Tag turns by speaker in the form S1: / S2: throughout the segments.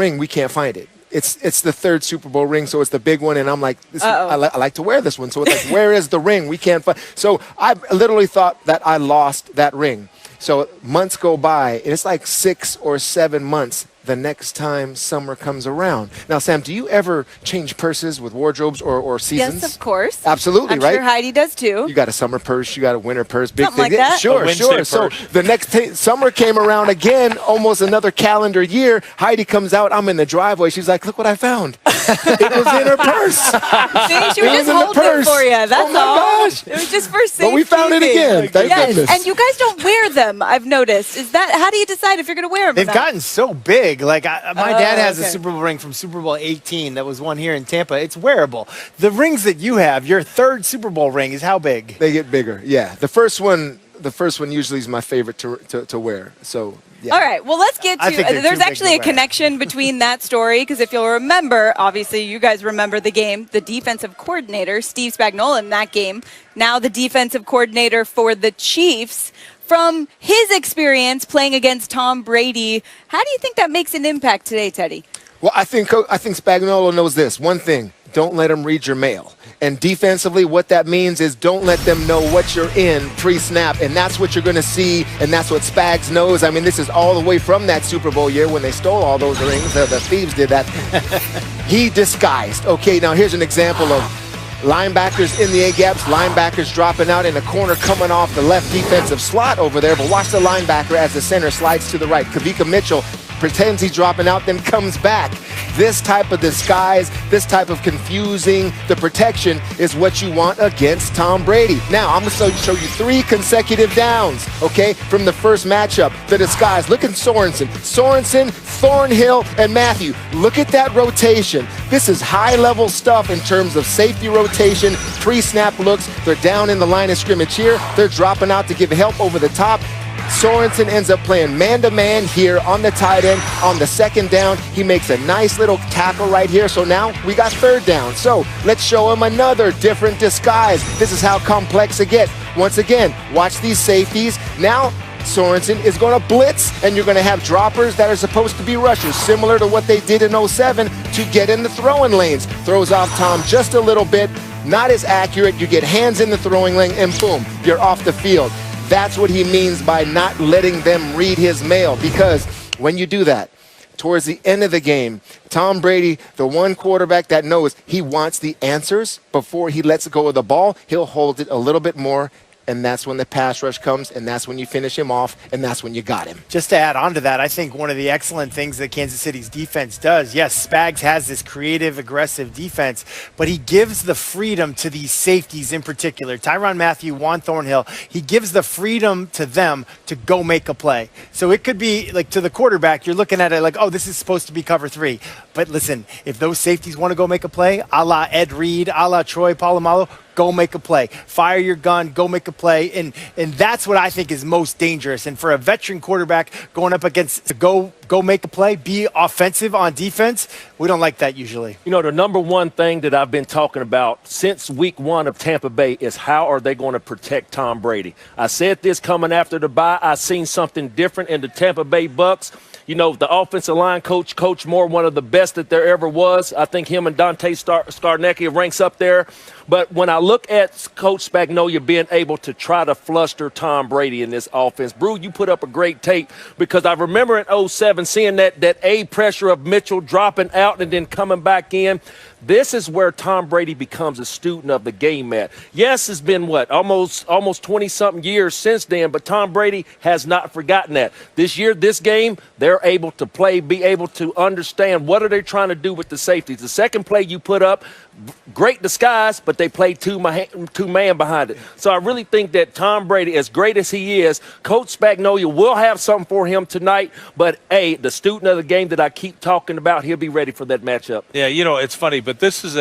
S1: ring, we can't find it. It's the third Super Bowl ring, so it's the big one, and I'm like, I like to wear this one. So it's like, where is the ring? We can't find. So I literally thought that I lost that ring. So months go by, and it's like 6 or 7 months the next time summer comes around. Now, Sam, do you ever change purses with wardrobes or seasons?
S2: Yes, of course.
S1: Absolutely,
S2: I'm
S1: right?
S2: Sure Heidi does too.
S1: You got a summer purse, you got a winter purse, big
S2: Something
S1: thing.
S2: like that.
S1: Sure. So the next summer came around again, almost another calendar year. Heidi comes out, I'm in the driveway. She's like, look what I found. It was in her purse.
S2: See, she was just holding it for you. That's
S1: oh my
S2: all.
S1: Gosh.
S2: It was just for safety.
S1: But we found it again. Thank goodness.
S2: And you guys don't wear them, I've noticed. How do you decide if you're going to wear them?
S3: They've gotten so big. Like my dad has a
S2: okay.
S3: Super Bowl ring from Super Bowl 18 that was one here in Tampa. It's wearable. The rings that you have, your third Super Bowl ring, is how big?
S1: They get bigger. Yeah. The first one usually is my favorite to wear. So yeah.
S2: All right, well, let's get to there's actually a connection between that story, because if you'll remember, obviously you guys remember the game, the defensive coordinator, Steve Spagnuolo, in that game, now the defensive coordinator for the Chiefs. From his experience playing against Tom Brady, how do you think that makes an impact today, Teddy?
S1: Well, I think Spagnuolo knows this. One thing, don't let them read your mail. And defensively, what that means is don't let them know what you're in pre-snap. And that's what you're going to see, and that's what Spags knows. I mean, this is all the way from that Super Bowl year when they stole all those rings. The thieves did that. He disguised. Okay, now here's an example of linebackers in the A-gaps, linebackers dropping out in the corner, coming off the left defensive slot over there. But watch the linebacker as the center slides to the right. Kavika Mitchell pretends he's dropping out, then comes back. This type of disguise, this type of confusing the protection is what you want against Tom Brady. Now, I'm going to show you 3 consecutive downs, okay, from the first matchup. The disguise. Look at Sorensen, Thornhill, and Matthew. Look at that rotation. This is high-level stuff in terms of safety rotation, pre-snap looks. They're down in the line of scrimmage here. They're dropping out to give help over the top. Sorensen ends up playing man-to-man here on the tight end. On the second down, he makes a nice little tackle right here. So now we got third down. So let's show him another different disguise. This is how complex it gets. Once again, watch these safeties. Now Sorensen is going to blitz, and you're going to have droppers that are supposed to be rushers, similar to what they did in 07 to get in the throwing lanes. Throws off Tom just a little bit, not as accurate. You get hands in the throwing lane, and boom, you're off the field. That's what he means by not letting them read his mail, because when you do that, towards the end of the game, Tom Brady, the one quarterback that knows he wants the answers before he lets go of the ball, he'll hold it a little bit more, and that's when the pass rush comes, and that's when you finish him off, and that's when you got him.
S3: Just to add on to that, I think one of the excellent things that Kansas City's defense does, yes, Spags has this creative, aggressive defense, but he gives the freedom to these safeties in particular. Tyrann Mathieu, Juan Thornhill, he gives the freedom to them to go make a play. So it could be, like, to the quarterback, you're looking at it like, oh, this is supposed to be cover 3. But listen, if those safeties want to go make a play, a la Ed Reed, a la Troy Polamalu, go make a play. Fire your gun, go make a play. And that's what I think is most dangerous. And for a veteran quarterback going up against to go make a play, be offensive on defense, we don't like that usually.
S4: You know, the number one thing that I've been talking about since week 1 of Tampa Bay is how are they going to protect Tom Brady. I said this coming after the bye. I seen something different in the Tampa Bay Bucks. You know, the offensive line coach Moore, one of the best that there ever was. I think him and Dante Scarnecchia ranks up there. But when I look at Coach Spagnuolo being able to try to fluster Tom Brady in this offense, Brew, you put up a great tape, because I remember in 07 seeing that A pressure of Mitchell dropping out and then coming back in. This is where Tom Brady becomes a student of the game, Matt. Yes, it's been, almost 20-something years since then, but Tom Brady has not forgotten that. This year, this game, they're able to play, be able to understand what are they trying to do with the safeties. The second play you put up, great disguise, but they played two-man behind it. So I really think that Tom Brady, as great as he is, Coach Spagnuolo will have something for him tonight. But, hey, the student of the game that I keep talking about, he'll be ready for that matchup.
S5: Yeah, you know, it's funny, but this is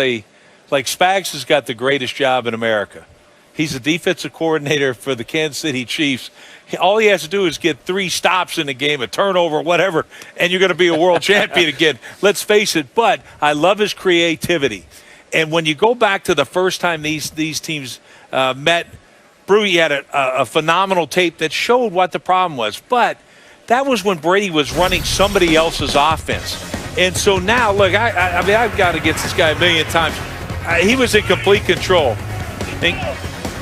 S5: like Spags has got the greatest job in America. He's the defensive coordinator for the Kansas City Chiefs. All he has to do is get 3 stops in the game, a turnover, whatever, and you're going to be a world champion again. Let's face it. But I love his creativity. And when you go back to the first time these teams met, Brew had a phenomenal tape that showed what the problem was. But that was when Brady was running somebody else's offense. And so now, look, I mean, I've got against this guy a million times. He was in complete control.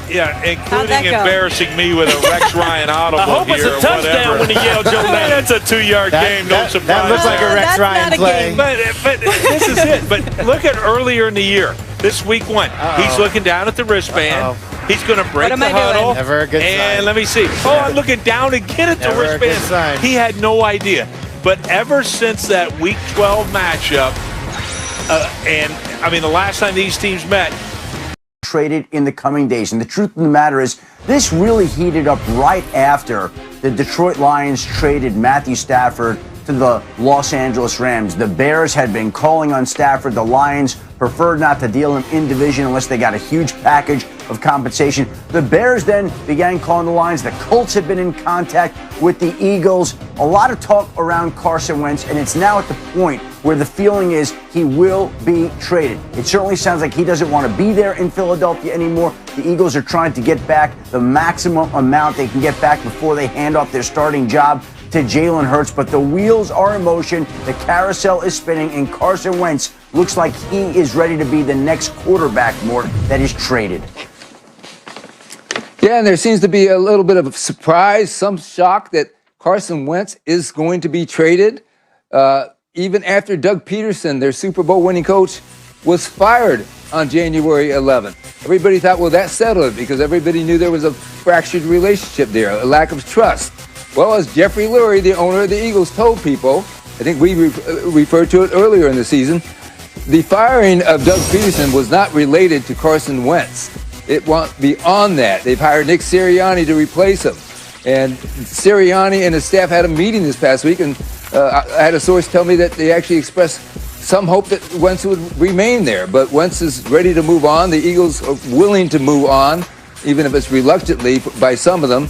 S5: Including embarrassing me with a Rex Ryan audible.
S4: I hope it's a touchdown when he yelled Joe Madden.
S5: That's a 2-yard game. Don't surprise.
S3: That looks like a Rex Ryan play.
S5: But this is it. But look at earlier in the year. This week 1. He's looking down at the wristband. He's going to break the huddle.
S3: Never a good sign.
S5: And let me see. I'm looking down again at the wristband. He had no idea. But ever since that Week 12 matchup, and I mean the last time these teams met,
S6: traded in the coming days. And the truth of the matter is, this really heated up right after the Detroit Lions traded Matthew Stafford to the Los Angeles Rams. The Bears had been calling on Stafford. The Lions preferred not to deal him in division unless they got a huge package of compensation. The Bears then began calling the Lions. The Colts had been in contact with the Eagles. A lot of talk around Carson Wentz, and it's now at the point where the feeling is he will be traded. It certainly sounds like he doesn't want to be there in Philadelphia anymore. The Eagles are trying to get back the maximum amount they can get back before they hand off their starting job to Jalen Hurts, but the wheels are in motion, the carousel is spinning, and Carson Wentz looks like he is ready to be the next quarterback, Mort, that is traded.
S7: Yeah, and there seems to be a little bit of a surprise, some shock that Carson Wentz is going to be traded. Even after Doug Peterson, their Super Bowl winning coach, was fired on January 11th. Everybody thought, well, that settled it because everybody knew there was a fractured relationship there, a lack of trust. Well, as Jeffrey Lurie, the owner of the Eagles, told people, I think we referred to it earlier in the season, the firing of Doug Peterson was not related to Carson Wentz. It went beyond that. They've hired Nick Sirianni to replace him. And Sirianni and his staff had a meeting this past week, and I had a source tell me that they actually expressed some hope that Wentz would remain there. But Wentz is ready to move on. The Eagles are willing to move on, even if it's reluctantly by some of them.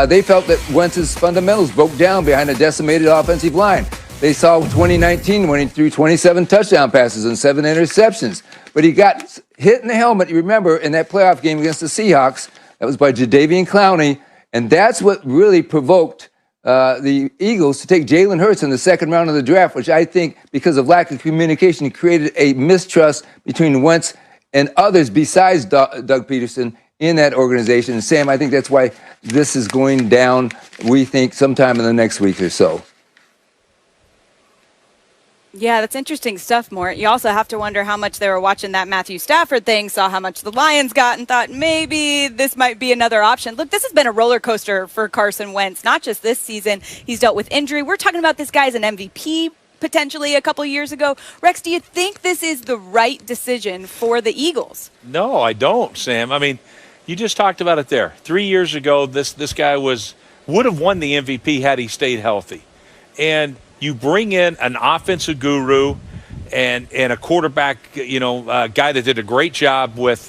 S7: They felt that Wentz's fundamentals broke down behind a decimated offensive line. They saw 2019 when he threw 27 touchdown passes and 7 interceptions. But he got hit in the helmet, you remember, in that playoff game against the Seahawks. That was by Jadeveon Clowney. And that's what really provoked the Eagles to take Jalen Hurts in the second round of the draft, which I think, because of lack of communication, created a mistrust between Wentz and others besides Doug Peterson in that organization. And Sam, I think that's why this is going down, we think, sometime in the next week or so.
S2: Yeah, that's interesting stuff, Mort. You also have to wonder how much they were watching that Matthew Stafford thing, saw how much the Lions got, and thought maybe this might be another option. Look, this has been a roller coaster for Carson Wentz, not just this season. He's dealt with injury. We're talking about this guy as an MVP potentially a couple years ago. Rex, do you think this is the right decision for the Eagles?
S5: No, I don't, Sam. I mean, you just talked about it there. 3 years ago, this guy would have won the MVP had he stayed healthy. And you bring in an offensive guru and a quarterback, guy that did a great job with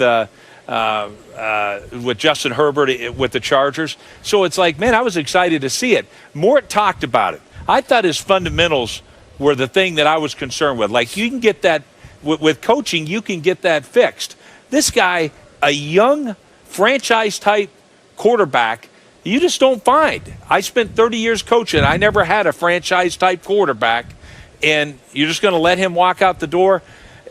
S5: Justin Herbert with the Chargers. So it's like, man, I was excited to see it. Mort talked about it. I thought his fundamentals were the thing that I was concerned with. Like, you can get that with coaching, you can get that fixed. This guy, a young franchise-type quarterback, you just don't find. I spent 30 years coaching. I never had a franchise-type quarterback, and you're just going to let him walk out the door?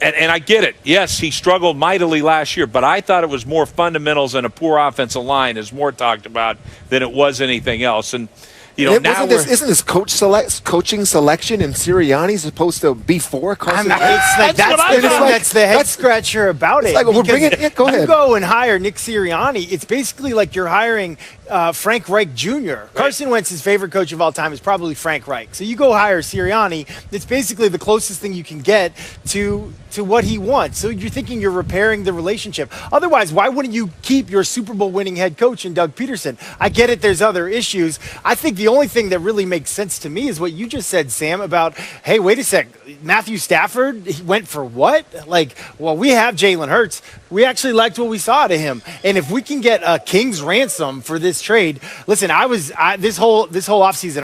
S5: And I get it. Yes, he struggled mightily last year, but I thought it was more fundamentals and a poor offensive line, as Moore talked about, than it was anything else. And now
S1: isn't this coaching selection and Sirianni supposed to be for Carson?
S3: That's the head scratcher about it.
S1: Like, we're bringing it. Go ahead.
S3: You go and hire Nick Sirianni. It's basically like you're hiring Frank Reich Jr. Right. Carson Wentz's favorite coach of all time is probably Frank Reich. So you go hire Sirianni. It's basically the closest thing you can get to what he wants. So you're thinking you're repairing the relationship. Otherwise, why wouldn't you keep your Super Bowl winning head coach in Doug Peterson? I get it. There's other issues. I think the only thing that really makes sense to me is what you just said, Sam, about, hey, wait a sec. Matthew Stafford, he went for what? Like, well, we have Jalen Hurts. We actually liked what we saw to him. And if we can get a king's ransom for this trade, listen, this whole offseason,